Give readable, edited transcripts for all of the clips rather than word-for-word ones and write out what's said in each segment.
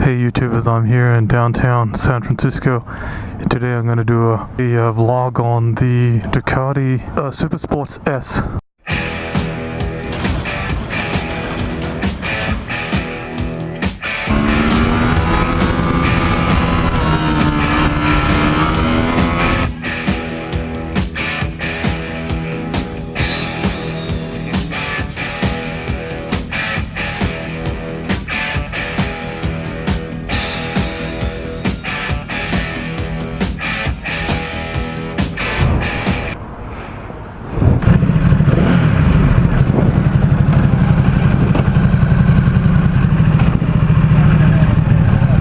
Hey YouTubers, I'm here in downtown San Francisco. Today I'm going to do a vlog on the Ducati-SUPERSPORT-S.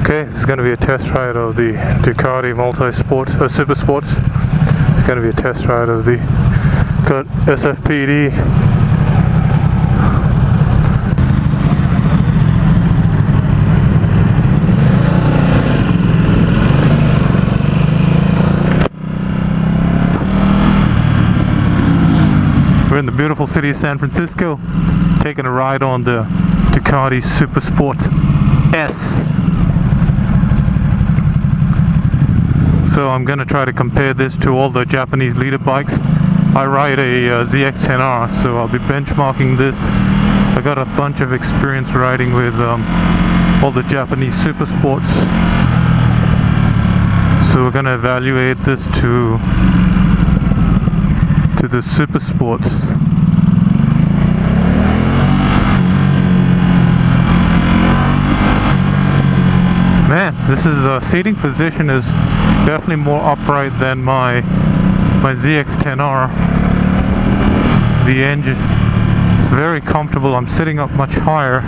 Okay, this is going to be a test ride of the Ducati Super Sports. It's going to be a test ride of the SFPD. We're in the beautiful city of San Francisco, taking a ride on the Ducati-SUPERSPORT-S. So I'm going to try to compare this to all the Japanese leader bikes. I ride a ZX-10R, so I'll be benchmarking this. I got a bunch of experience riding with all the Japanese super sports. So we're going to evaluate this to the super sports. Man, this is seating position is definitely more upright than my ZX-10R. The engine is very comfortable. I'm sitting up much higher.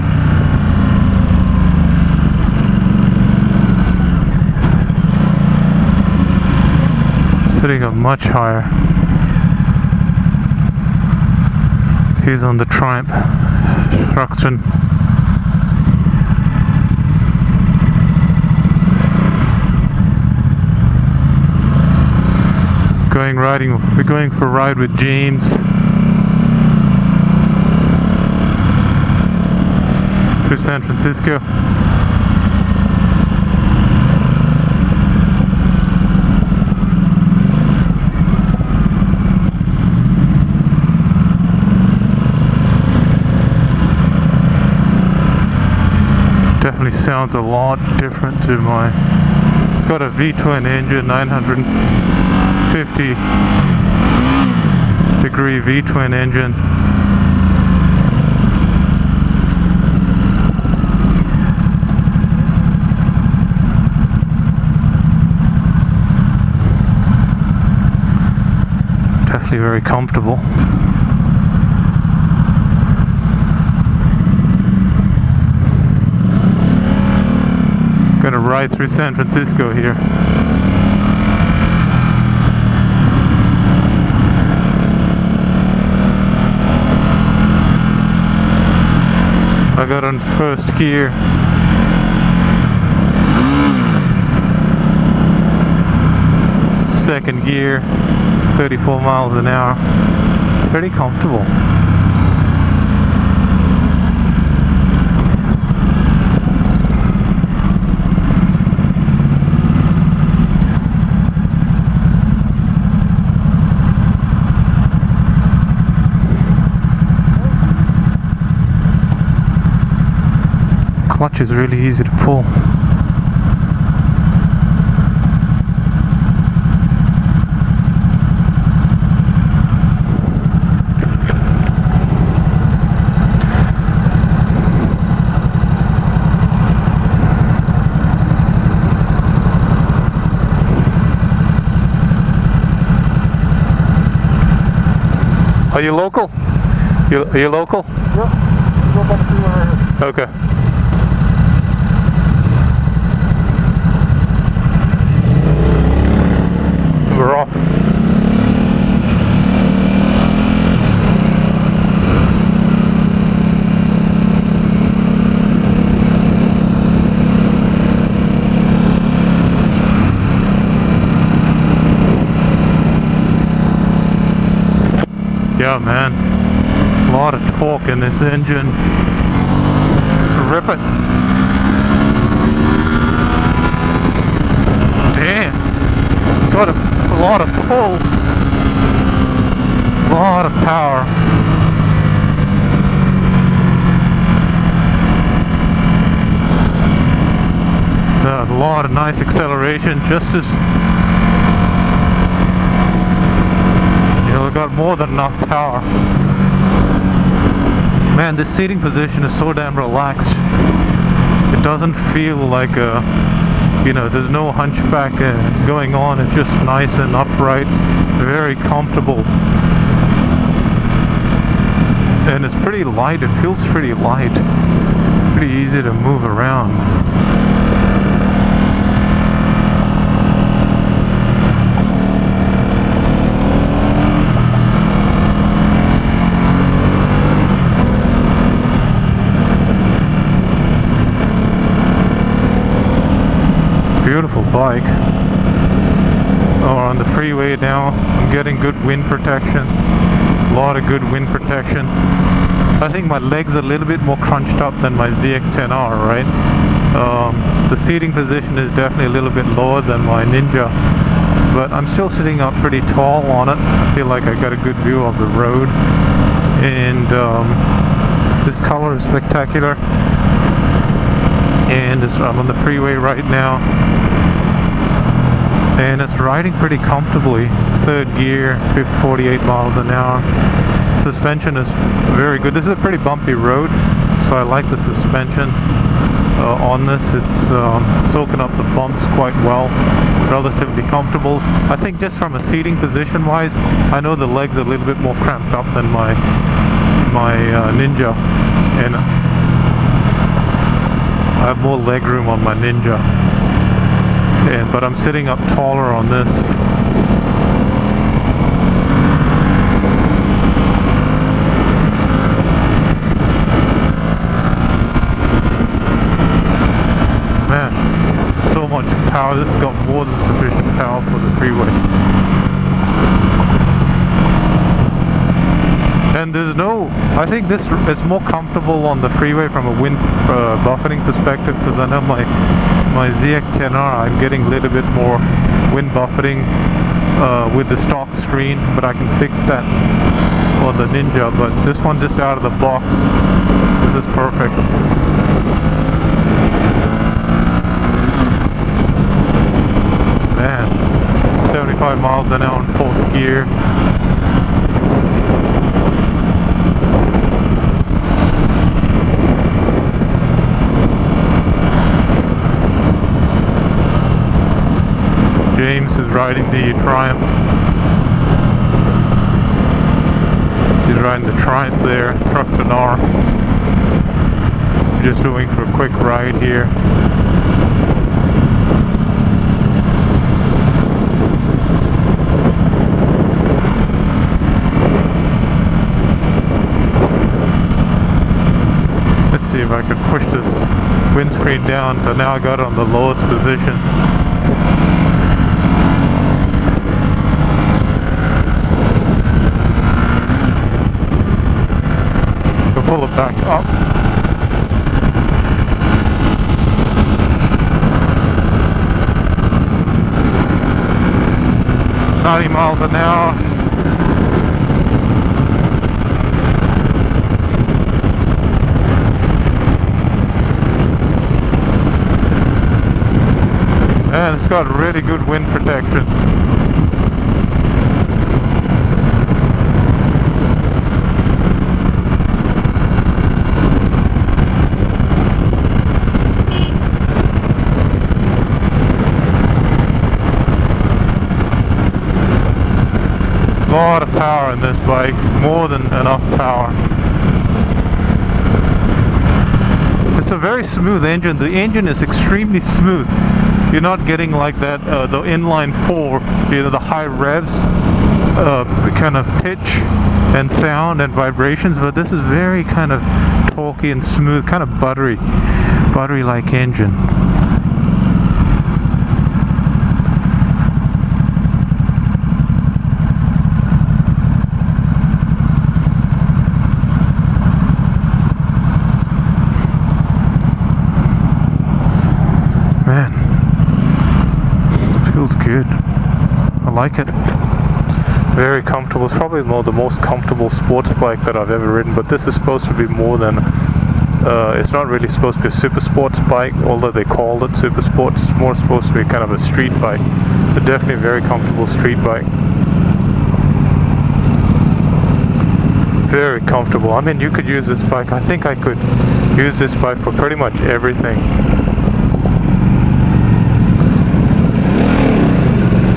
Sitting up much higher. He's on the Triumph Traction. We're going for a ride with James through San Francisco. Definitely sounds a lot different to my. It's got a V-twin engine, 950 degree V-twin engine. Definitely very comfortable. Gonna ride through San Francisco here. I got on first gear. Second gear, 34 miles an hour. Pretty comfortable. Clutch is really easy to pull. Are you local? Are you local? Yep. Go back to here. Okay. We're off. Yeah, man. A lot of torque in this engine. Rip it. got a lot of pull, a lot of power. A lot of nice acceleration, just as got more than enough power. Man, this seating position is so damn relaxed. It doesn't feel like there's no hunchback going on. It's just nice and upright, very comfortable, and it's pretty light. It feels pretty light, pretty easy to move around. Beautiful bike. Oh, on the freeway now, I'm getting good wind protection. A lot of good wind protection. I think my legs are a little bit more crunched up than my ZX-10R, right? The seating position is definitely a little bit lower than my Ninja, but I'm still sitting up pretty tall on it. I feel like I got a good view of the road, and this color is spectacular. And I'm on the freeway right now, and it's riding pretty comfortably. Third gear, 48 miles an hour. Suspension is very good. This is a pretty bumpy road, so I like the suspension on this. It's soaking up the bumps quite well, relatively comfortable. I think just from a seating position wise, I know the legs are a little bit more cramped up than my Ninja, and I have more leg room on my Ninja, but I'm sitting up taller on this. Man, so much power. This has got more than sufficient power for the freeway. And there's I think this is more comfortable on the freeway from a wind buffeting perspective, because I know my ZX-10R, I'm getting a little bit more wind buffeting with the stock screen, but I can fix that on the Ninja. But this one, just out of the box, this is perfect. Man, 75 miles an hour in fourth gear. James is riding the Triumph. He's riding the Triumph there, Truck to Nar. Just going for a quick ride here. Let's see if I can push this windscreen down. So now I got it on the lowest position. Pull it back up. $90 miles an hour. And it's got really good wind protection. A lot of power in this bike, more than enough power. It's a very smooth engine. The engine is extremely smooth. You're not getting like that, the inline 4, the high revs, kind of pitch and sound and vibrations, but this is very kind of torquey and smooth, kind of buttery-like engine. Man, feels good. like it. Very comfortable. It's probably the most comfortable sports bike that I've ever ridden, but this is supposed to be more than it's not really supposed to be a super sports bike, although they called it super sports. It's more supposed to be kind of a street bike. So definitely a very comfortable street bike. Very comfortable. I mean, you could use this bike. I think I could use this bike for pretty much everything.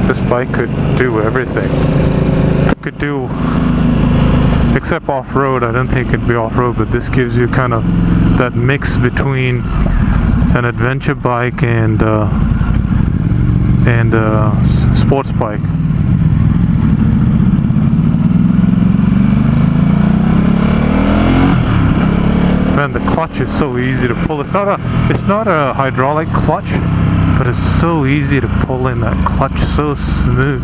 This bike could do everything. Could do, except off-road. I don't think it'd be off-road, but this gives you kind of that mix between an adventure bike and sports bike. Man, the clutch is so easy to pull. It's not a hydraulic clutch, but it's so easy to pull in that clutch, so smooth.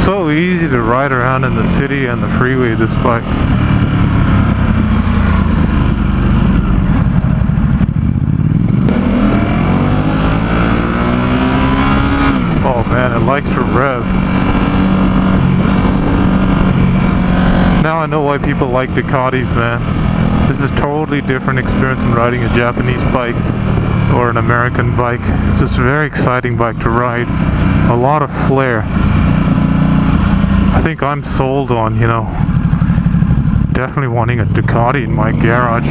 So easy to ride around in the city and the freeway, this bike. Oh man, it likes to rev. Now I know why people like Ducatis, man. This is a totally different experience than riding a Japanese bike or an American bike. It's just a very exciting bike to ride. A lot of flair. I think I'm sold on, definitely wanting a Ducati in my garage.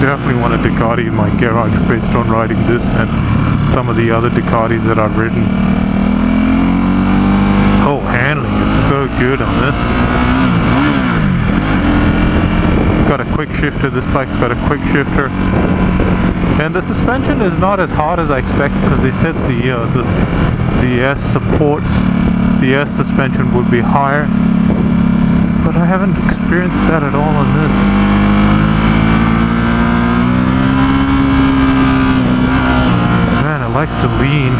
Definitely want a Ducati in my garage based on riding this and some of the other Ducatis that I've ridden. Oh, handling is so good on this. Got a quick shifter. This bike's got a quick shifter. And the suspension is not as hard as I expected, because they said the S supports. The S suspension would be higher, but I haven't experienced that at all on this. Man, it likes to lean.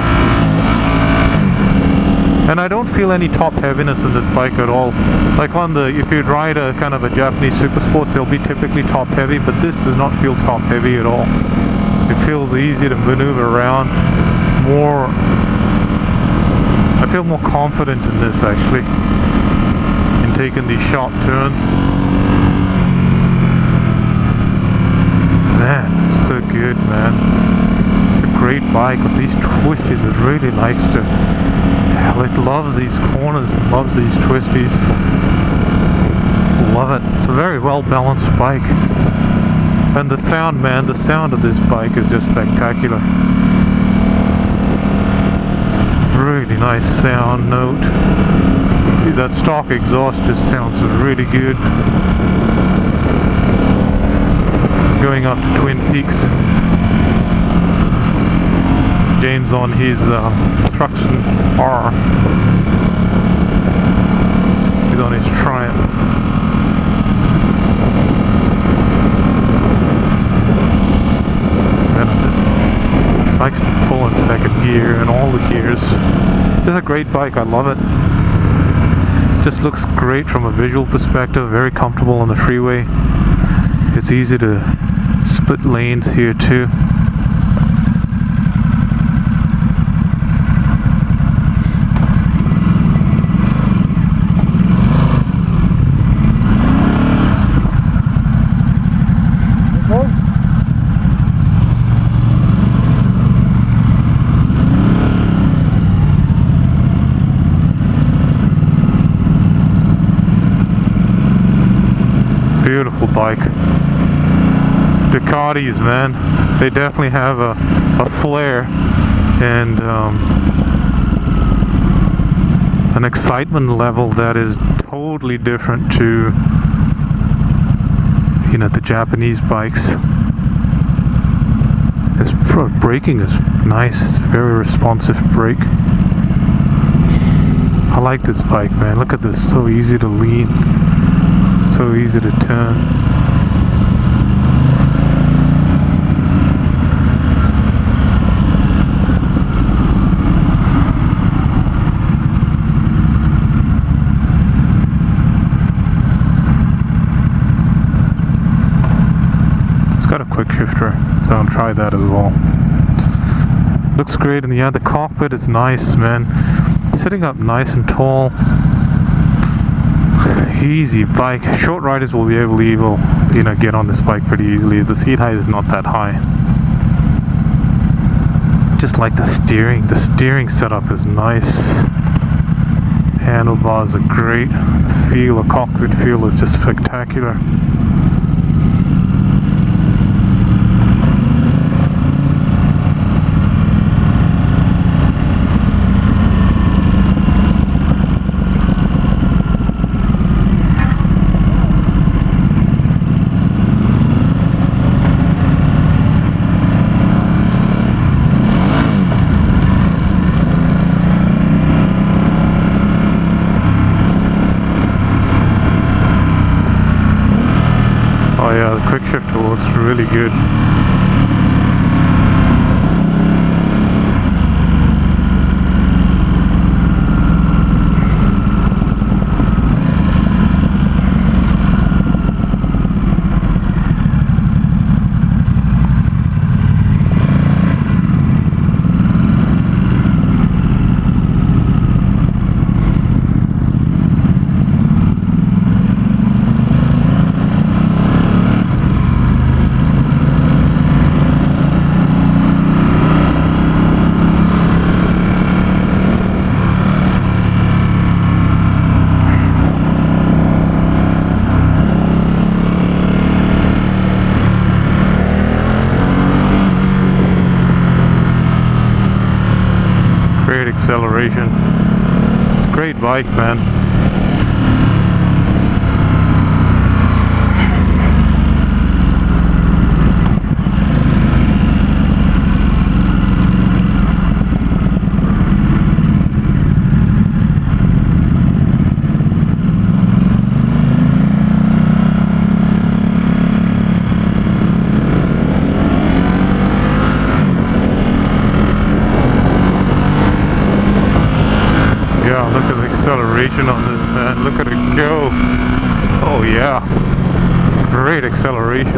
And I don't feel any top heaviness in this bike at all. Like if you ride a kind of a Japanese super sports, they'll be typically top heavy, but this does not feel top heavy at all. It feels easy to maneuver around. I feel more confident in this actually, in taking these sharp turns. Man, it's so good, man. It's a great bike with these twisties. It really likes to, it loves these corners, it loves these twisties. Love it. It's a very well balanced bike. And the sound, man, the sound of this bike is just spectacular. Really nice sound note. That stock exhaust just sounds really good. Going up to Twin Peaks. James on his Truxton R. He's on his Triumph. Likes to pull in second gear and all the gears. It's a great bike, I love it. Just looks great from a visual perspective, very comfortable on the freeway. It's easy to split lanes here too. Beautiful bike. Ducatis, man, they definitely have a flair and an excitement level that is totally different to the Japanese bikes. Its braking is nice. It's very responsive brake. I like this bike, man. Look at this, so easy to lean. So easy to turn. got a quick shifter, so I'll try that as well. Looks great, and yeah, the cockpit is nice, man. Sitting up nice and tall. Easy bike. Short riders will be able to get on this bike pretty easily. The seat height is not that high. Just like the steering. The steering setup is nice. Handlebars are great. The cockpit feel is just spectacular. Oh yeah, the quick shifter works really good. Great acceleration. Great bike, man. Yeah, look at the acceleration on this, man. Look at it go. Oh yeah. Great acceleration.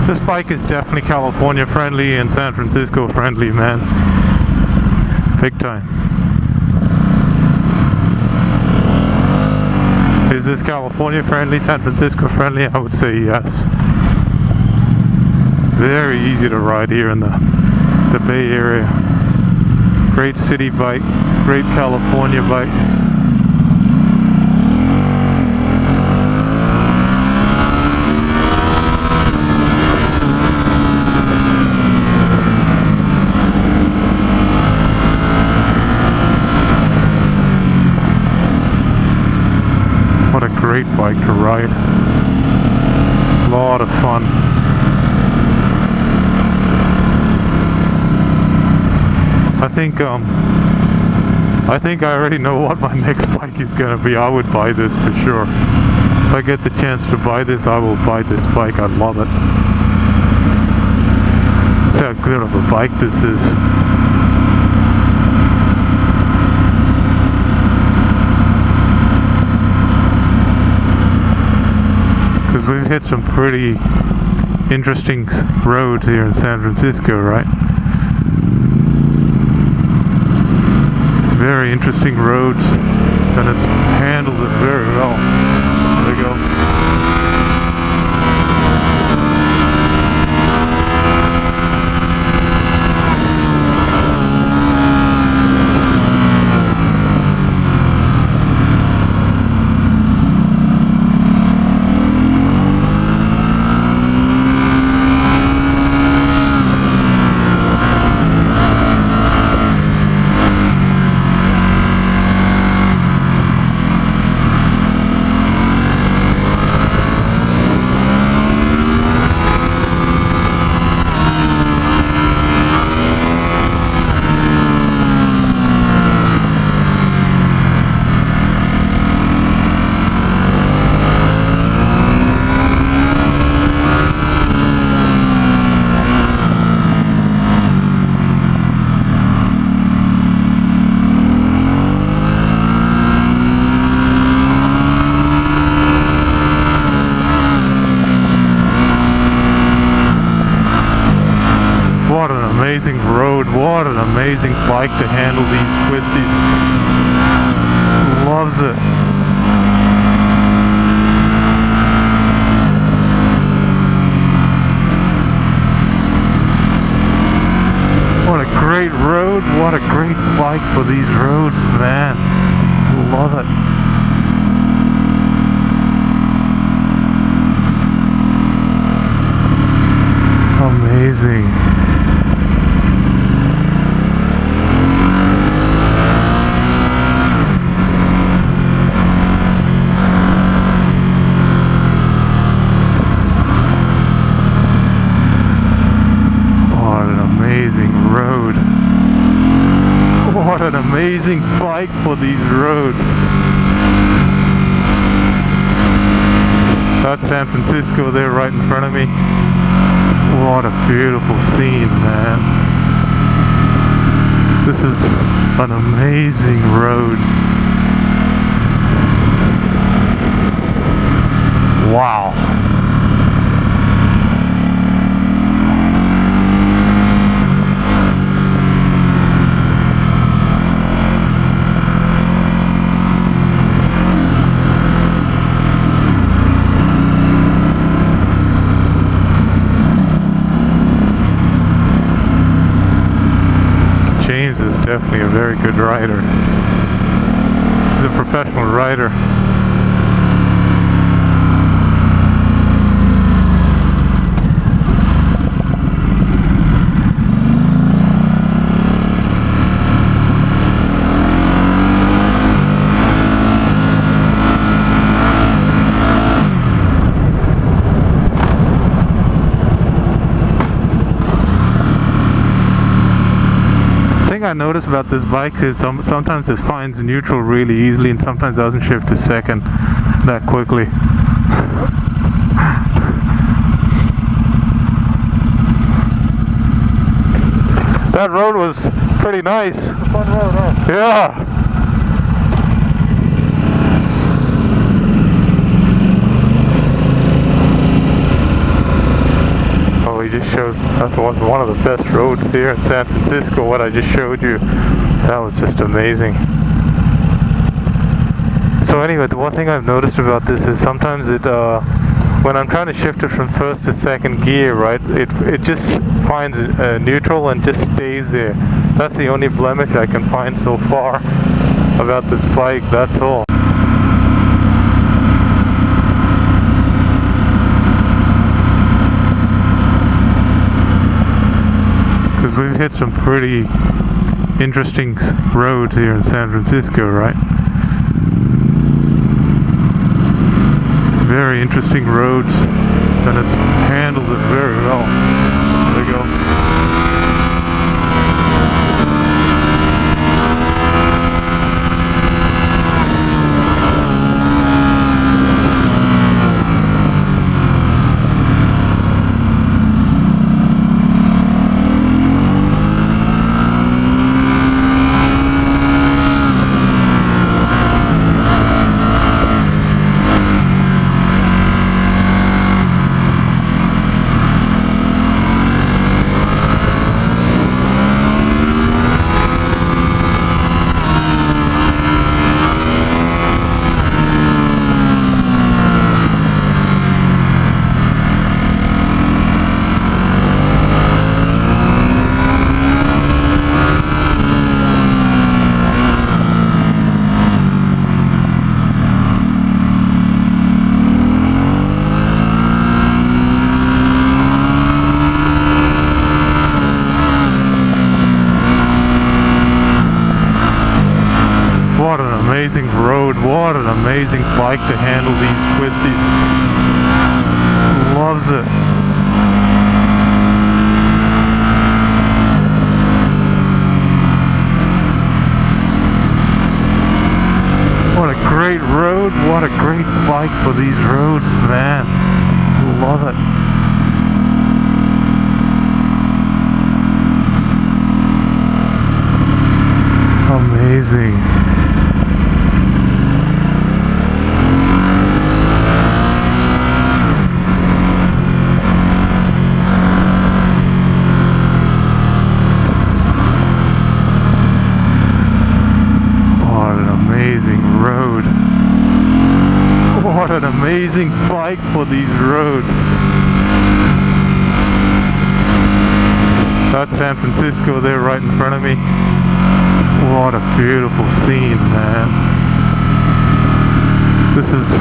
This bike is definitely California friendly and San Francisco friendly, man. Big time. Is this California friendly, San Francisco friendly? I would say yes. Very easy to ride here in the Bay Area. Great city bike, great California bike. What a great bike to ride. A lot of fun. I think I already know what my next bike is gonna be. I would buy this for sure. If I get the chance to buy this, I will buy this bike. I love it. See how good of a bike this is. Because we've hit some pretty interesting roads here in San Francisco, right? Very interesting roads, and it's handled it very well. There we go. amazing bike to handle these twisties. Loves it. What a great road, what a great bike for these roads, man. Love it. Amazing. What an amazing road. What an amazing bike for these roads. That's San Francisco there right in front of me. What a beautiful scene, man. This is an amazing road. Wow. James is definitely a very good rider. He's a professional rider. I notice about this bike is sometimes it finds neutral really easily and sometimes doesn't shift to second that quickly. That road was pretty nice. It's a fun road, huh? Yeah. He just showed, that was one of the best roads here in San Francisco, what I just showed you. That was just amazing. So anyway, the one thing I've noticed about this is sometimes it, when I'm trying to shift it from first to second gear, right, it just finds neutral and just stays there. That's the only blemish I can find so far about this bike, that's all. Because we've hit some pretty interesting roads here in San Francisco, right? Very interesting roads, and it's handled it very well. There we go. What an amazing road, what an amazing bike to handle these twisties. Loves it. What a great road, what a great bike for these roads, man. Love it. Amazing. amazing bike for these roads. That's San Francisco there right in front of me. What a beautiful scene, man. This is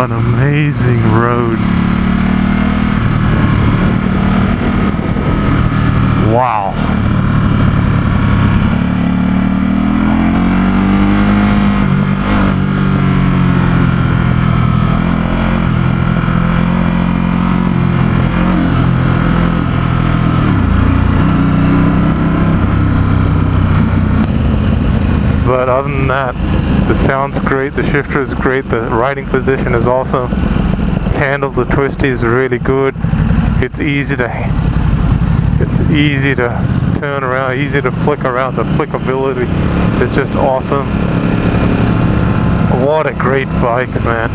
an amazing road. Wow. But other than that, the sound's great, the shifter is great, the riding position is awesome, handles the twisty is really good. It's easy to turn around, easy to flick around. The flickability is just awesome. What a great bike, man.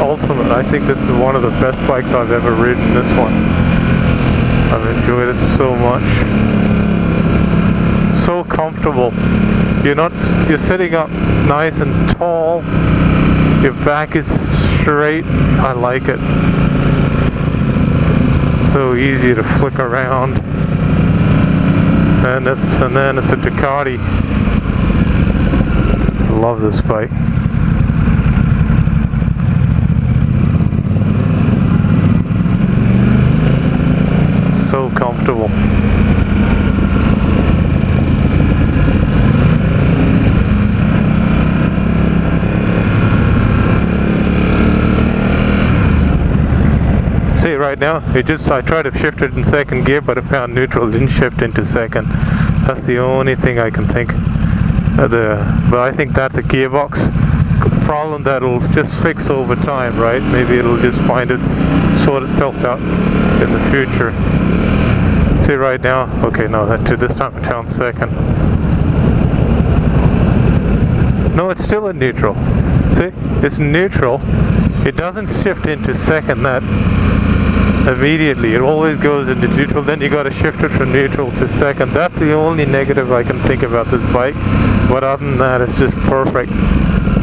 Ultimate, I think this is one of the best bikes I've ever ridden, this one. I've enjoyed it so much. So comfortable. You're sitting up nice and tall. Your back is straight. I like it. So easy to flick around. And then it's a Ducati. Love this bike. So comfortable. See right now, I tried to shift it in second gear, but I found neutral, didn't shift into second. That's the only thing I can think. But I think that's a gearbox problem that'll just fix over time, right? Maybe it'll just sort itself out in the future. See right now, okay, no, this time I found second. No, it's still in neutral. See, it's neutral. It doesn't shift into second that immediately. It always goes into neutral, then you gotta shift it from neutral to second. That's the only negative I can think about this bike. But other than that, it's just perfect.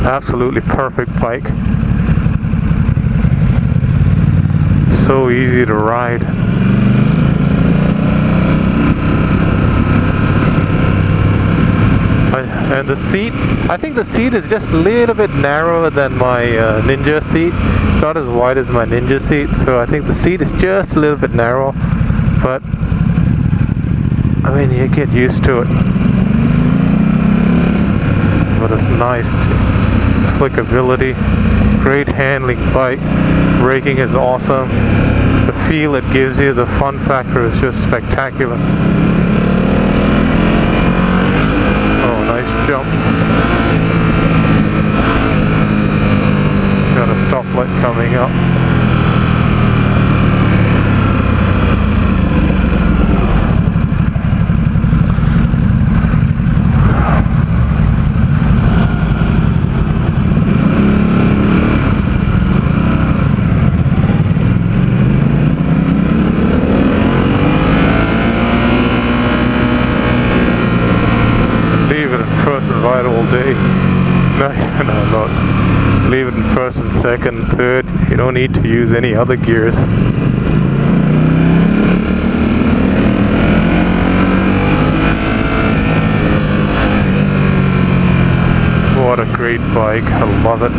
Absolutely perfect bike. So easy to ride. And the seat, I think the seat is just a little bit narrower than my Ninja seat. It's not as wide as my Ninja seat, so I think the seat is just a little bit narrow. But I mean, you get used to it. But it's nice flickability, great handling bike, braking is awesome. The feel it gives you, the fun factor is just spectacular. Jump. Got a stoplight coming up. Ride all day. No, not. Leave it in first and second, third. You don't need to use any other gears. What a great bike. I love it.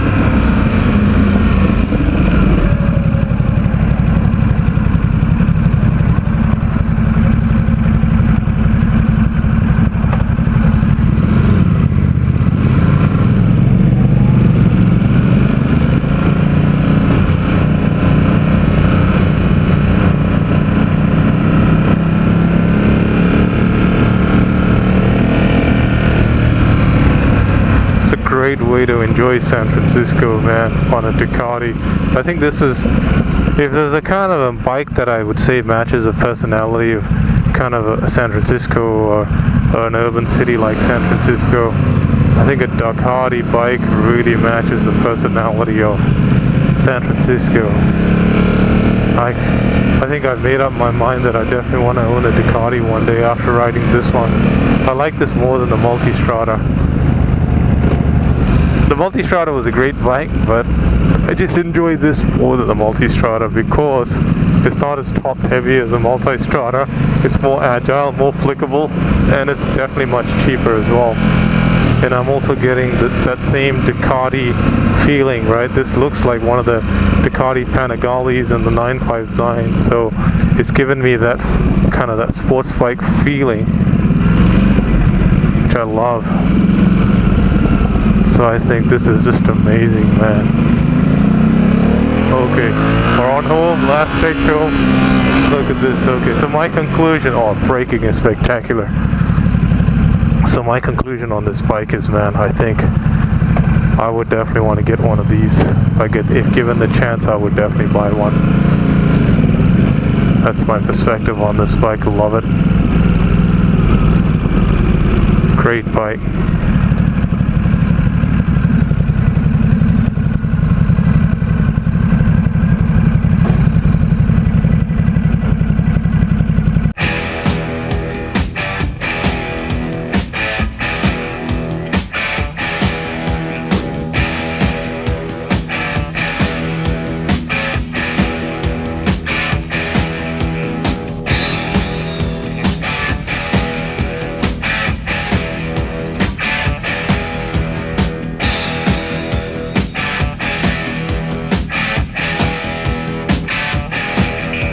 Great way to enjoy San Francisco, man, on a Ducati. I think this is, if there's a kind of a bike that I would say matches the personality of kind of a San Francisco or an urban city like San Francisco, I think a Ducati bike really matches the personality of San Francisco. I think I've made up my mind that I definitely want to own a Ducati one day after riding this one. I like this more than the Multistrada. The Multistrada was a great bike, but I just enjoy this more than the Multistrada because it's not as top heavy as the Multistrada. It's more agile, more flickable, and it's definitely much cheaper as well. And I'm also getting that same Ducati feeling, right? This looks like one of the Ducati Panigales and the 959, so it's given me that kind of that sports bike feeling, which I love. So I think this is just amazing, man. Okay, we're on home, last stretch home. Look at this. Okay, so my conclusion, braking is spectacular. So my conclusion on this bike is, man, I think I would definitely want to get one of these. If given the chance, I would definitely buy one. That's my perspective on this bike. Love it. Great bike.